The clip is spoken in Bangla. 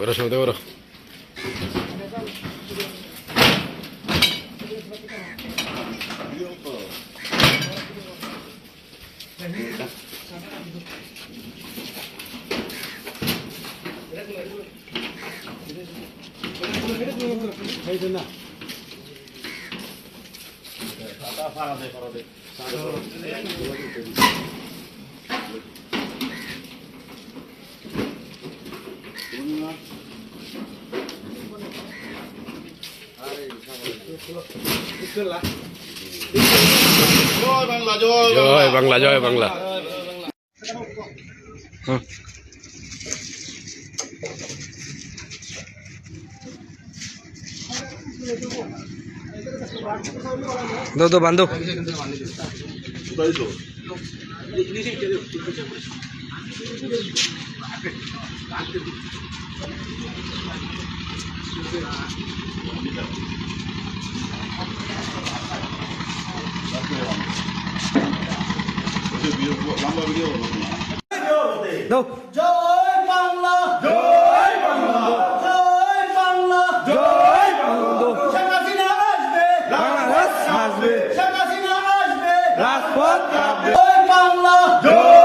ওরা সব দেবো না জয় বাংলা জয় বাংলা। दो दो बांधो दो জয় বাংলা জয় বাংলা জয় বাংলা জয় বাংলা শেখ হাসিনা আসবে বাংলাদেশ আসবে শেখ হাসিনা আসবে রাজপথ জয় বাংলা জয়